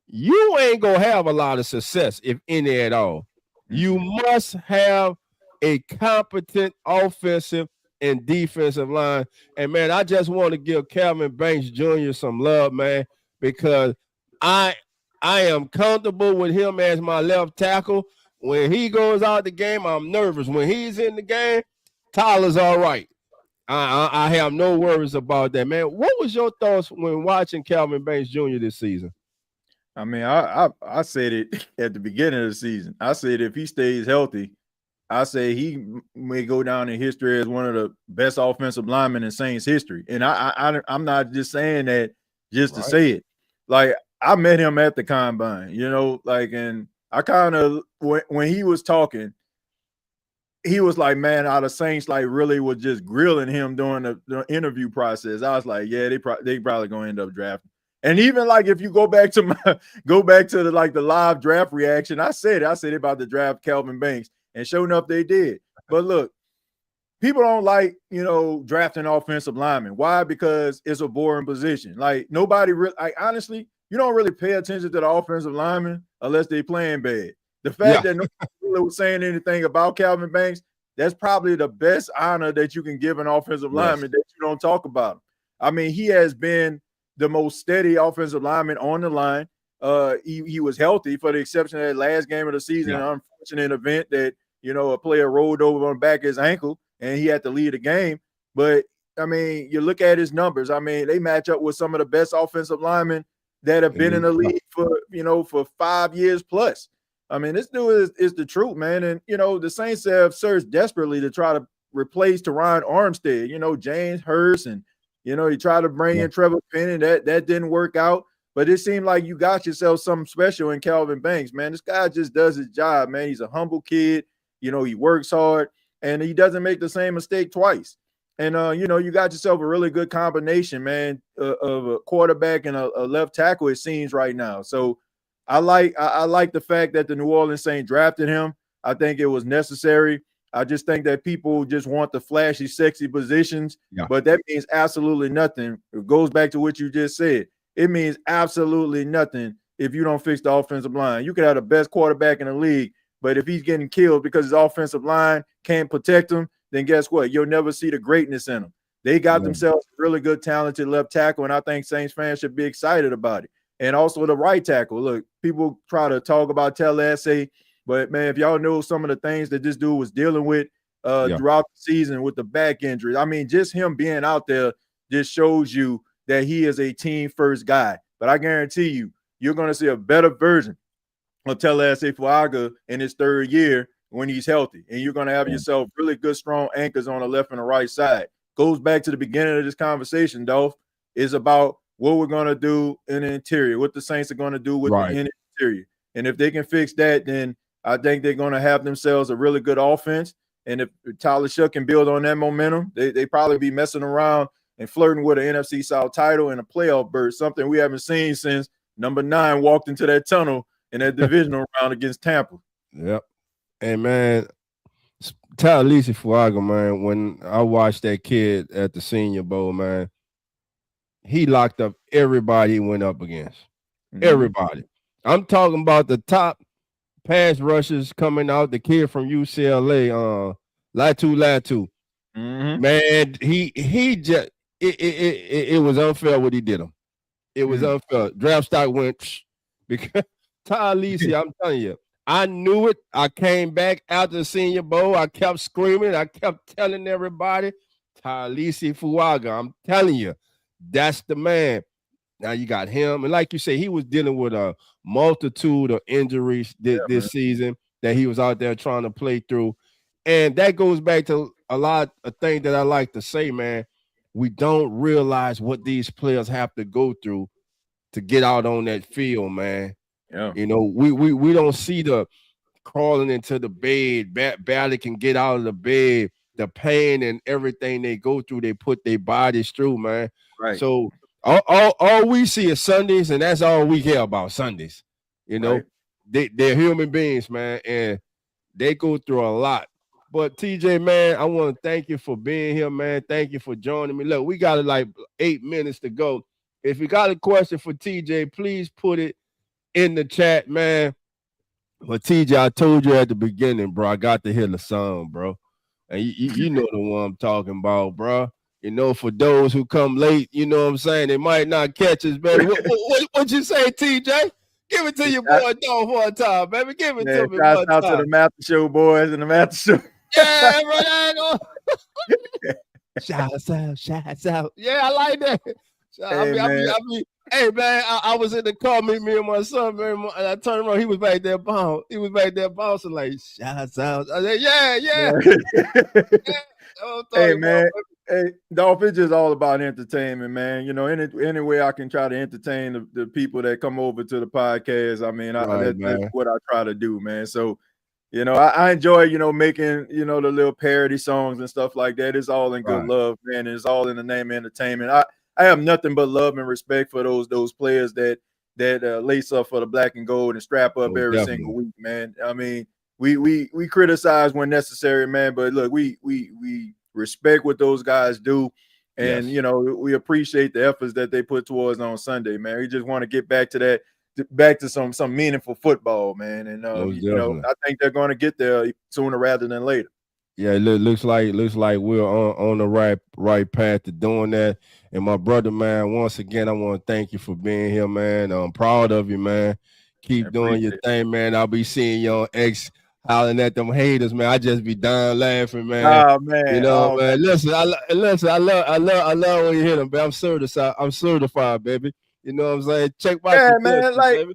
you ain't gonna have a lot of success, if any at all. You must have a competent offensive and defensive line. And man, I just want to give Calvin Banks Jr. some love, man, because I am comfortable with him as my left tackle. When he goes out the game, I'm nervous. When he's in the game, Tyler's all right. I have no worries about that, man. What was your thoughts when watching Calvin Banks Jr. this season? I mean, I said it at the beginning of the season. I said if he stays healthy, I say he may go down in history as one of the best offensive linemen in Saints history. And I'm not just saying that just to say it. Like, I met him at the combine, and I kind of, when he was talking, he was like, man, out of Saints, like, really was just grilling him during the interview process. I was like, yeah, they probably going to end up drafting. And even like if you go back to the live draft reaction, I said about the draft Calvin Banks. And sure enough, they did. But look, people don't like, drafting offensive linemen. Why? Because it's a boring position. Like, nobody really, honestly, you don't really pay attention to the offensive linemen unless they playing bad. The fact that nobody really was saying anything about Calvin Banks, that's probably the best honor that you can give an offensive lineman, that you don't talk about him. I mean, he has been the most steady offensive lineman on the line. He was healthy for the exception of that last game of the season, an unfortunate event that, a player rolled over on the back of his ankle and he had to leave the game. But, I mean, you look at his numbers. I mean, they match up with some of the best offensive linemen that have been in the league for 5 years plus. I mean, this dude is the truth, man. And, the Saints have searched desperately to try to replace Teron Armstead. You know, James Hurst, and you know, he tried to bring in Trevor Penning. That didn't work out. But it seemed like you got yourself something special in Calvin Banks, man. This guy just does his job, man. He's a humble kid. You know, he works hard, and he doesn't make the same mistake twice. And, you know, you got yourself a really good combination, man, of a quarterback and a left tackle, it seems, right now. So I like the fact that the New Orleans Saints drafted him. I think it was necessary. I just think that people just want the flashy, sexy positions, but that means absolutely nothing. It goes back to what you just said. It means absolutely nothing if you don't fix the offensive line. You could have the best quarterback in the league, but if he's getting killed because his offensive line can't protect him, then guess what? You'll never see the greatness in him. They got themselves a really good, talented left tackle, and I think Saints fans should be excited about it. And also the right tackle. Look, people try to talk about Tallahassee, but, man, if y'all know some of the things that this dude was dealing with throughout the season with the back injuries, I mean, just him being out there just shows you that he is a team-first guy. But I guarantee you, you're going to see a better version of Tallahassee Fuaga in his third year when he's healthy. And you're going to have yourself really good, strong anchors on the left and the right side. Goes back to the beginning of this conversation, Dolph, is about what we're going to do in the interior, what the Saints are going to do with the interior. And if they can fix that, then I think they're going to have themselves a really good offense. And if Tyler Shough can build on that momentum, they probably be messing around and flirting with an NFC South title and a playoff berth, something we haven't seen since number 9 walked into that tunnel in that divisional round against Tampa. Yep. And, man, Tallahassee Fuaga, man, when I watched that kid at the Senior Bowl, man, he locked up everybody he went up against. Everybody. I'm talking about the top pass rushers coming out, the kid from UCLA, Latu. Man, he just it was unfair what he did him. It was unfair. Draft stock went because Tallahassee, I'm telling you, I knew it. I came back after the Senior Bowl. I kept screaming. I kept telling everybody, Tallahassee Fuaga, I'm telling you, that's the man. Now you got him. And like you say, he was dealing with a multitude of injuries this season that he was out there trying to play through. And that goes back to a lot of things that I like to say, man. We don't realize what these players have to go through to get out on that field, man. Yeah. You know, we don't see the crawling into the bed, barely can get out of the bed, the pain and everything they go through, they put their bodies through, man. Right. So all we see is Sundays, and that's all we hear about Sundays. You know, they're human beings, man, and they go through a lot. But TJ, man, I want to thank you for being here, man. Thank you for joining me. Look, we got like 8 minutes to go. If you got a question for TJ, please put it in the chat, man. But TJ, I told you at the beginning, bro, I got to hear the song, bro. And you know the one I'm talking about, bro. You know, for those who come late, you know what I'm saying, they might not catch us, baby. What you say, TJ? Give it to your boy Dolph one time, baby. Give it to me one time. Shout out to the Master Show boys and the Master Show. Yeah, bro. Shouts out. Yeah, I like that. Hey, man, I was in the car, me and my son, man, and I turned around. He was back there bouncing. Like, shouts out. I said, yeah. Hey, man. Hey, Dolph, it's just all about entertainment, man. You know, any way I can try to entertain the people that come over to the podcast. I mean, that's what I try to do, man. So, you know, I enjoy, you know, making, you know, the little parody songs and stuff like that. It's all in good love, man. It's all in the name of entertainment. I have nothing but love and respect for those players that lace up for the black and gold and strap up every single week, man. I mean, we criticize when necessary, man, but look, we respect what those guys do, and you know, we appreciate the efforts that they put towards on Sunday, man. We just want to get back to that, back to some meaningful football, man. And you know, I think they're going to get there sooner rather than later. Yeah, it looks like we're on the right path to doing that. And my brother, man, once again, I want to thank you for being here, man. I'm proud of you, man. Keep doing your thing, man. I'll be seeing you on X hollering at them haters, man. I just be dying laughing, man. Oh, man. You know, man. Listen, I love when you hear them, man. I'm certified, baby. You know what I'm saying? Check my man, like, baby.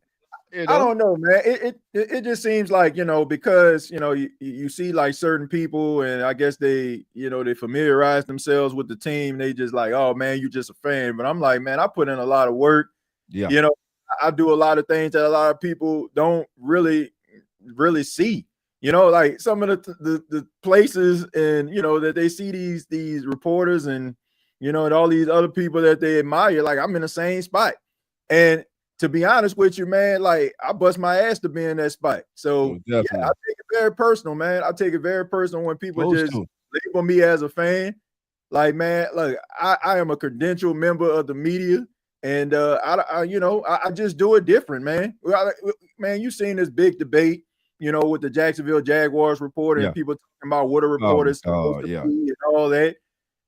You know? I don't know, man. It just seems like, because you see like certain people, and I guess they familiarize themselves with the team. They just like, oh man, you just a fan. But I'm like, man, I put in a lot of work. Yeah. I do a lot of things that a lot of people don't really see. Like some of the places, and that they see these reporters and and all these other people that they admire. Like I'm in the same spot, and to be honest with you, man, like I bust my ass to be in that spot. So yeah, I take it very personal, man. I take it very personal when people just label me as a fan. Like, man, look, I am a credentialed member of the media, and I just do it different, man. Man, you seen this big debate, with the Jacksonville Jaguars reporter and people talking about what a reporter is supposed to be and all that.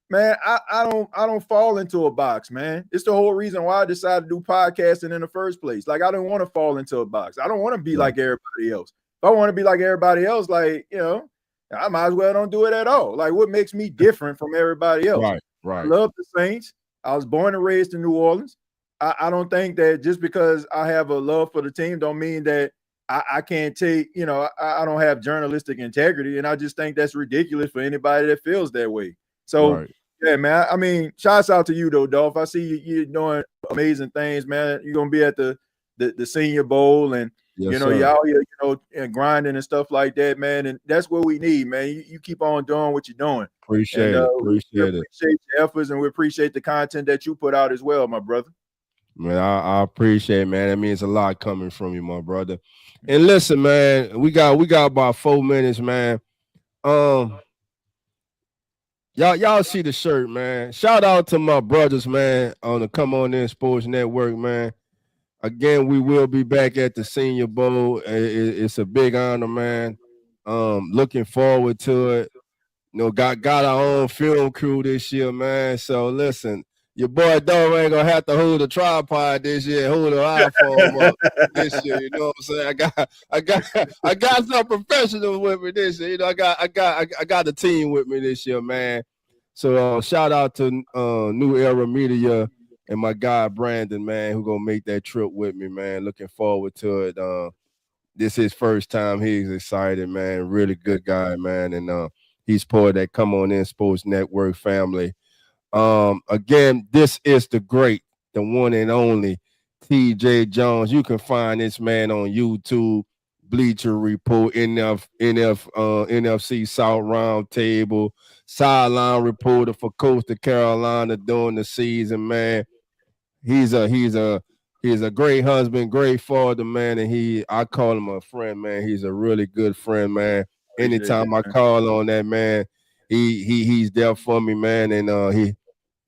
Man, I don't fall into a box, man. It's the whole reason why I decided to do podcasting in the first place. Like, I don't want to fall into a box. I don't want to be like everybody else. If I want to be like everybody else, like, I might as well don't do it at all. Like, what makes me different from everybody else? Right. I love the Saints. I was born and raised in New Orleans. I don't think that just because I have a love for the team don't mean that I can't take, I don't have journalistic integrity. And I just think that's ridiculous for anybody that feels that way. So, yeah, man. I mean, shouts out to you though, Dolph. I see you doing amazing things, man. You're gonna be at the Senior Bowl, and you're out here, and grinding and stuff like that, man. And that's what we need, man. You keep on doing what you're doing. Appreciate it. We appreciate your efforts, and we appreciate the content that you put out as well, my brother. Man, I appreciate it, man. That means a lot coming from you, my brother. And listen, man, we got about 4 minutes, man. Y'all see the shirt, man. Shout out to my brothers, man, on the Come On In Sports Network, man. Again, we will be back at the Senior Bowl. It's a big honor, man. Looking forward to it. Got our own film crew this year, man. So listen, your boy Dove ain't gonna have to hold a tripod this year, hold an iPhone up this year. You know what I'm saying? I got some professionals with me this year. I got the team with me this year, man. So shout out to New Era Media and my guy Brandon, man, who gonna make that trip with me, man. Looking forward to it. This is his first time. He's excited, man. Really good guy, man, and he's part of that Come On In Sports Network family. Again, this is the great, the one and only TJ Jones. You can find this man on YouTube, Bleacher Report, NFC South Roundtable, sideline reporter for Coastal Carolina during the season, man. He's a great husband, great father, man, and I call him a friend, man. He's a really good friend, man. Anytime I call on that man, he's there for me, man, and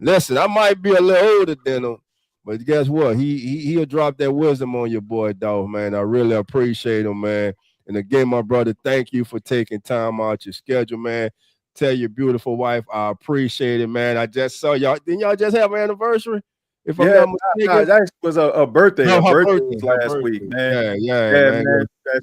listen, I might be a little older than him, but guess what? He'll drop that wisdom on your boy, dog, man. I really appreciate him, man. And again, my brother, thank you for taking time out your schedule, man. Tell your beautiful wife I appreciate it, man. I just saw y'all. Didn't y'all just have an anniversary? If I'm not mistaken, that was a birthday. Her birthday was last week, man. Yeah, man.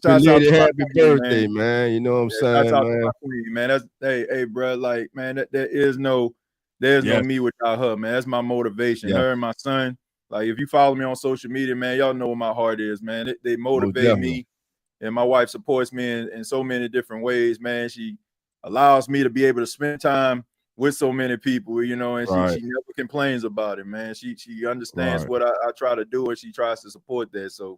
Happy birthday, man. You know what I'm saying, man. That's hey, bro. Like, man, there's no me without her, man. That's my motivation. Her and my son. Like, if you follow me on social media, man, y'all know what my heart is, man. They motivate me, and my wife supports me in so many different ways, man. She allows me to be able to spend time with so many people, and she never complains about it, man. She understands what I try to do, and she tries to support that. So,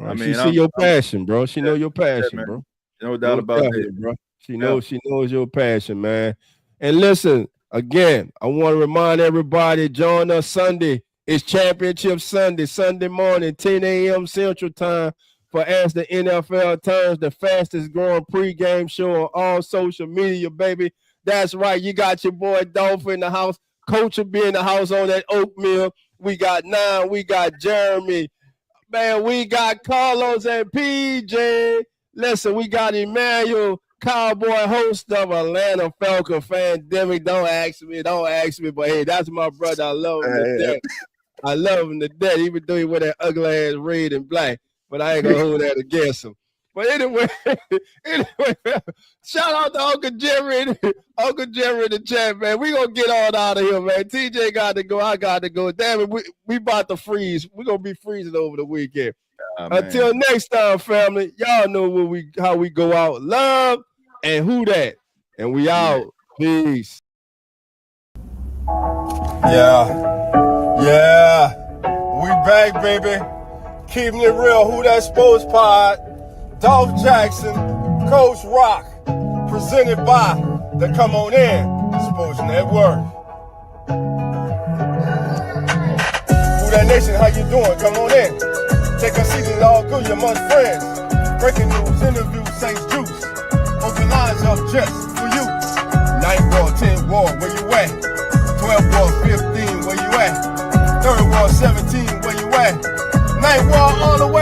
I mean, she see your passion, bro. She know your passion, bro. No doubt about that, bro. She knows your passion, man. And listen, again, I want to remind everybody, join us Sunday. It's Championship Sunday, Sunday morning, 10 a.m. Central Time, for As the NFL Turns, the fastest growing pregame show on all social media, baby. That's right. You got your boy Dolph in the house. Coach will be in the house on that oatmeal. We got Nine. We got Jeremy. Man, we got Carlos and PJ. Listen, we got Emmanuel, Cowboy, host of Atlanta Falcon Fandemic. Don't ask me. But, hey, that's my brother. I love him to death. I love him to death, even though he wear that ugly ass red and black. But I ain't going to hold that against him. But anyway, shout out to Uncle Jerry in the chat, man. We gonna get on out of here, man. TJ got to go. I got to go. Damn it, we about to freeze. We're gonna be freezing over the weekend. Until next time, family. Y'all know how we go out. Love and who that. And we out. Peace. Yeah. We back, baby. Keeping it real. Who That Sports Pod. Dolph Jackson, Coach Rock. Presented by the Come On In Sports Network. Who That Nation, how you doing? Come on in. Take a seat, it's all good, you're amongst friends. Breaking news, interviews, Saints juice. Open lines up just for you. 9th ward, 10th ward, where you at? 12th ward, 15, where you at? 3rd ward, 17, where you at? 9th ward, all the way.